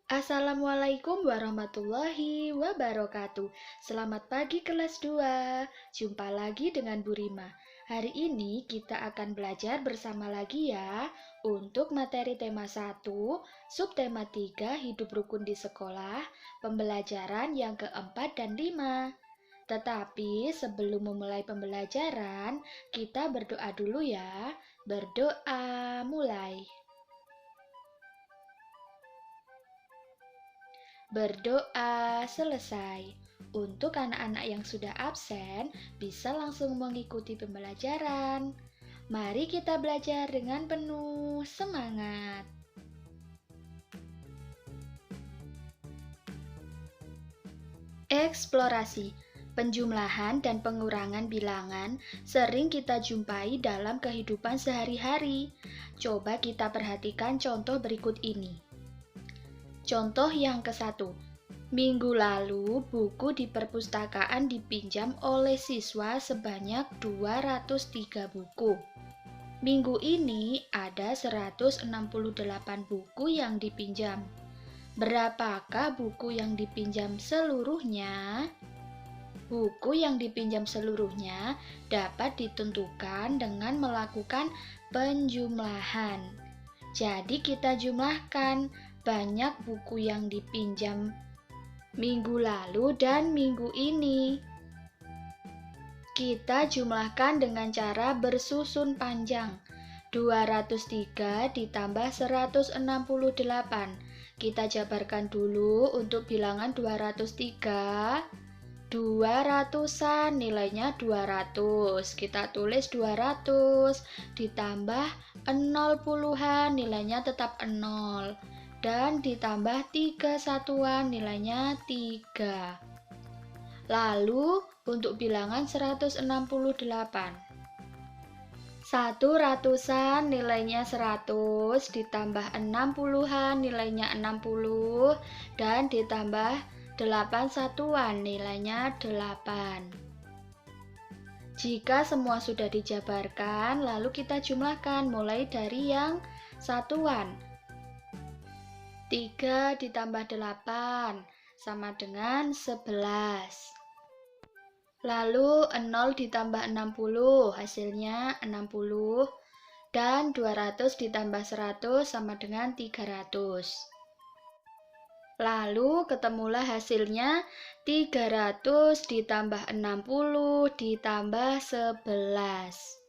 Assalamualaikum warahmatullahi wabarakatuh. Selamat pagi kelas 2. Jumpa lagi dengan Bu Rima. Hari ini kita akan belajar bersama lagi ya untuk materi tema 1, subtema 3, hidup rukun di sekolah, pembelajaran yang keempat dan 5. Tetapi sebelum memulai pembelajaran, kita berdoa dulu ya. Berdoa mulai. Berdoa selesai. Untuk anak-anak yang sudah absen, bisa langsung mengikuti pembelajaran. Mari kita belajar dengan penuh semangat. Eksplorasi. Penjumlahan dan pengurangan bilangan sering kita jumpai dalam kehidupan sehari-hari. Coba kita perhatikan contoh berikut ini. Contoh yang ke-1. Minggu lalu, buku di perpustakaan dipinjam oleh siswa sebanyak 203 buku. Minggu ini ada 168 buku yang dipinjam. Berapakah buku yang dipinjam seluruhnya? Buku yang dipinjam seluruhnya dapat ditentukan dengan melakukan penjumlahan. Jadi kita jumlahkan banyak buku yang dipinjam minggu lalu dan minggu ini. Kita jumlahkan dengan cara bersusun panjang. 203 ditambah 168. Kita jabarkan dulu untuk bilangan 203. 200-an nilainya 200. Kita tulis 200 ditambah 0 puluhan nilainya tetap 0. Dan ditambah 3 satuan nilainya 3. Lalu untuk bilangan 168. 1 ratusan nilainya 100 ditambah 6 puluhan nilainya 60 dan ditambah 8 satuan nilainya 8. Jika semua sudah dijabarkan, lalu kita jumlahkan mulai dari yang satuan. 3 ditambah 8 sama dengan 11. Lalu 0 ditambah 60 hasilnya 60. Dan 200 ditambah 100 sama dengan 300. Lalu ketemulah hasilnya 300 ditambah 60 ditambah 11.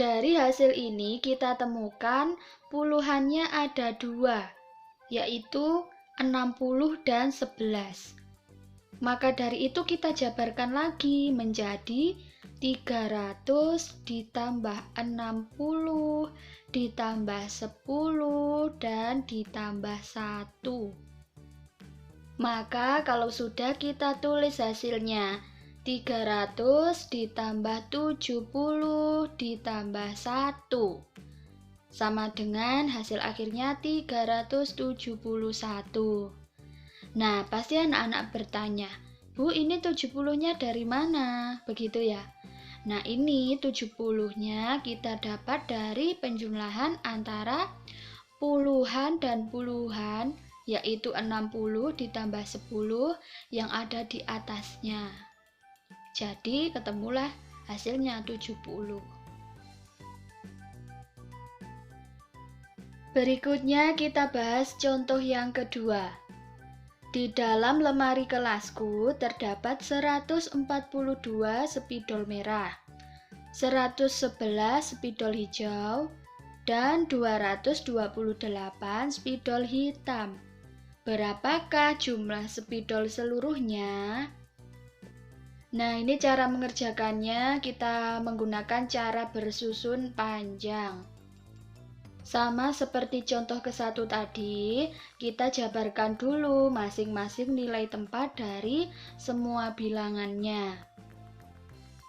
Dari hasil ini kita temukan puluhannya ada 2, yaitu 60 dan 11. Maka dari itu kita jabarkan lagi menjadi 300 ditambah 60 ditambah 10 dan ditambah 1. Maka kalau sudah kita tulis hasilnya 300 ditambah 70 ditambah 1 sama dengan hasil akhirnya 371. Nah, pasti anak-anak bertanya, Bu, ini 70-nya dari mana? Begitu ya. Nah, ini 70-nya kita dapat dari penjumlahan antara puluhan dan puluhan, yaitu 60 ditambah 10 yang ada di atasnya. Jadi, ketemulah hasilnya 70. Berikutnya kita bahas contoh yang kedua. Di dalam lemari kelasku terdapat 142 spidol merah, 111 spidol hijau, dan 228 spidol hitam. Berapakah jumlah spidol seluruhnya? Nah, ini cara mengerjakannya kita menggunakan cara bersusun panjang. Sama seperti contoh ke-1 tadi, kita jabarkan dulu masing-masing nilai tempat dari semua bilangannya.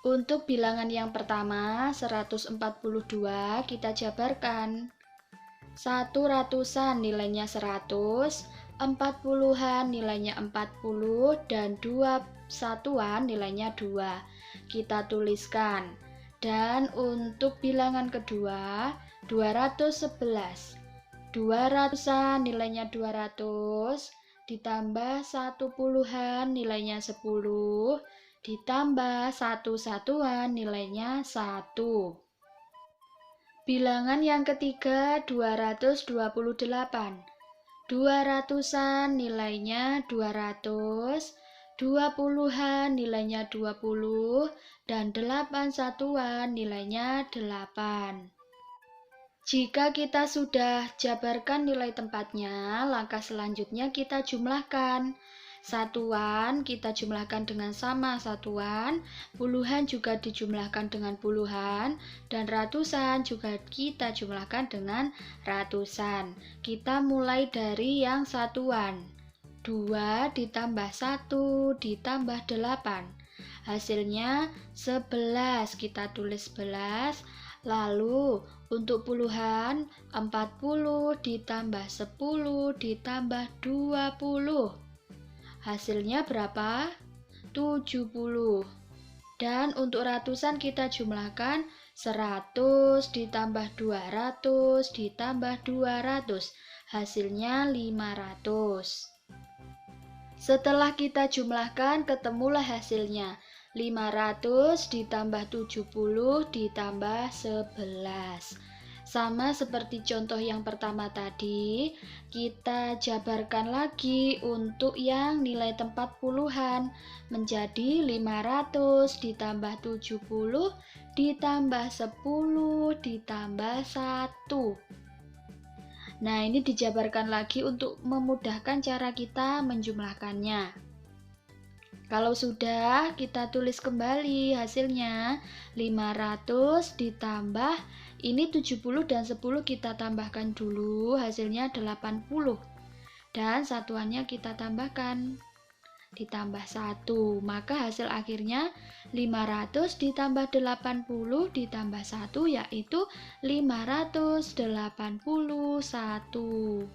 Untuk bilangan yang pertama, 142, kita jabarkan. 1 ratusan nilainya 100, 40-an nilainya 40, dan 2 satuan nilainya 2. Kita tuliskan. Dan untuk bilangan kedua, 211. 200-an nilainya 200, ditambah 1 puluhan nilainya 10, ditambah 1 satuan nilainya 1. Bilangan yang ketiga 228. 200-an nilainya 200, 20-an nilainya 20, dan 8 satuan nilainya 8. Jika kita sudah jabarkan nilai tempatnya, langkah selanjutnya kita jumlahkan. Satuan kita jumlahkan dengan sama satuan, puluhan juga dijumlahkan dengan puluhan, dan ratusan juga kita jumlahkan dengan ratusan. Kita mulai dari yang satuan. 2 ditambah 1 ditambah 8. Hasilnya 11, kita tulis 11. Lalu untuk puluhan 40 ditambah 10 ditambah 20. Hasilnya berapa? 70. Dan untuk ratusan kita jumlahkan 100 ditambah 200 ditambah 200. Hasilnya 500. Setelah kita jumlahkan, ketemulah hasilnya. 500 ditambah 70 ditambah 11. Sama seperti contoh yang pertama tadi, kita jabarkan lagi untuk yang nilai tempat puluhan menjadi 500 ditambah 70 ditambah 10 ditambah 1. Nah, ini dijabarkan lagi untuk memudahkan cara kita menjumlahkannya. Kalau sudah, kita tulis kembali hasilnya 500 ditambah ini 70 dan 10 kita tambahkan dulu, hasilnya 80. Dan satuannya kita tambahkan, ditambah 1. Maka hasil akhirnya 500 ditambah 80 ditambah 1 yaitu 581.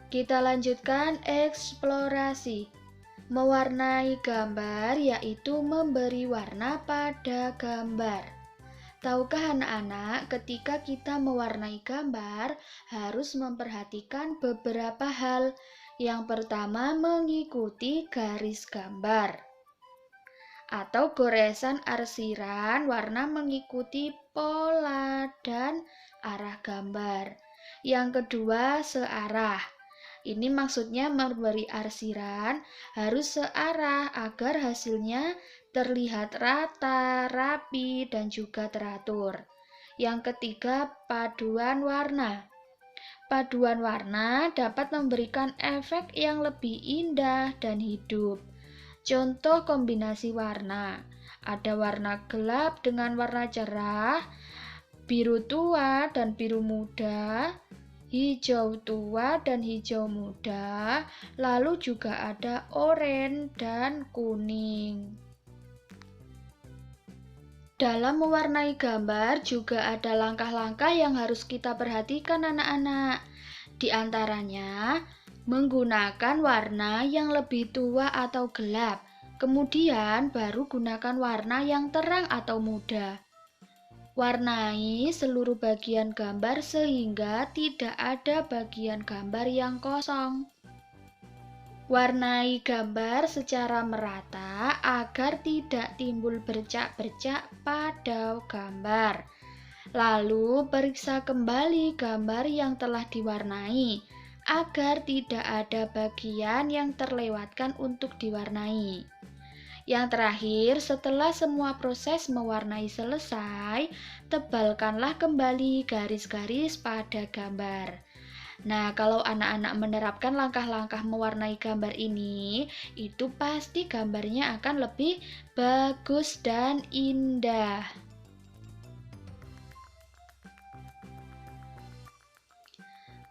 Kita lanjutkan eksplorasi. Mewarnai gambar yaitu memberi warna pada gambar. Tahukah anak-anak, ketika kita mewarnai gambar harus memperhatikan beberapa hal. Yang pertama, mengikuti garis gambar atau goresan arsiran warna mengikuti pola dan arah gambar. Yang kedua, searah. Ini maksudnya memberi arsiran harus searah agar hasilnya terlihat rata, rapi, dan juga teratur. Yang ketiga, paduan warna. Paduan warna dapat memberikan efek yang lebih indah dan hidup. Contoh kombinasi warna. Ada warna gelap dengan warna cerah, biru tua dan biru muda, hijau tua dan hijau muda, lalu juga ada oranye dan kuning. Dalam mewarnai gambar juga ada langkah-langkah yang harus kita perhatikan anak-anak. Di antaranya, menggunakan warna yang lebih tua atau gelap, kemudian baru gunakan warna yang terang atau muda. Warnai seluruh bagian gambar sehingga tidak ada bagian gambar yang kosong. Warnai gambar secara merata agar tidak timbul bercak-bercak pada gambar. Lalu periksa kembali gambar yang telah diwarnai agar tidak ada bagian yang terlewatkan untuk diwarnai. Yang terakhir, setelah semua proses mewarnai selesai, tebalkanlah kembali garis-garis pada gambar. Nah, kalau anak-anak menerapkan langkah-langkah mewarnai gambar ini, itu pasti gambarnya akan lebih bagus dan indah.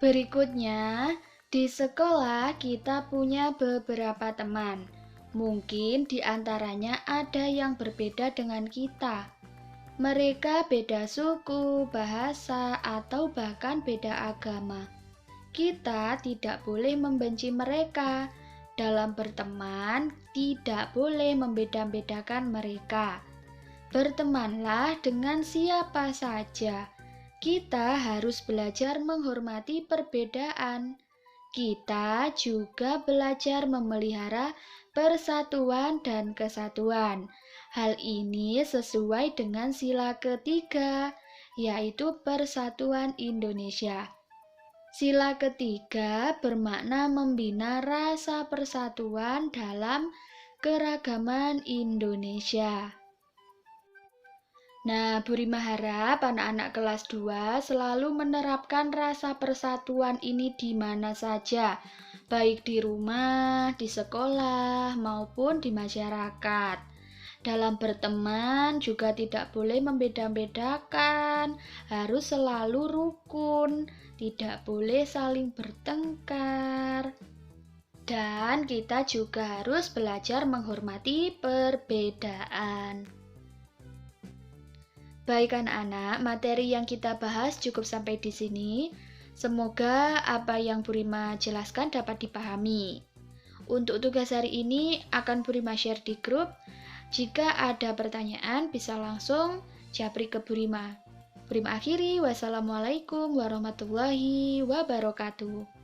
Berikutnya, di sekolah kita punya beberapa teman. Mungkin di antaranya ada yang berbeda dengan kita. Mereka beda suku, bahasa, atau bahkan beda agama. Kita tidak boleh membenci mereka. Dalam berteman, tidak boleh membeda-bedakan mereka. Bertemanlah dengan siapa saja. Kita harus belajar menghormati perbedaan. Kita juga belajar memelihara persatuan dan kesatuan. Hal ini sesuai dengan sila ketiga, yaitu Persatuan Indonesia. Sila ketiga bermakna membina rasa persatuan dalam keragaman Indonesia. Nah, Bu Rima harap anak-anak kelas 2 selalu menerapkan rasa persatuan ini di mana saja, baik di rumah, di sekolah, maupun di masyarakat. Dalam berteman juga tidak boleh membeda-bedakan, harus selalu rukun, tidak boleh saling bertengkar. Dan kita juga harus belajar menghormati perbedaan. Baik anak-anak, materi yang kita bahas cukup sampai di sini. Semoga apa yang Bu Rima jelaskan dapat dipahami. Untuk tugas hari ini akan Bu Rima share di grup. Jika ada pertanyaan bisa langsung japri ke Bu Rima. Bu Rima akhiri, wassalamualaikum warahmatullahi wabarakatuh.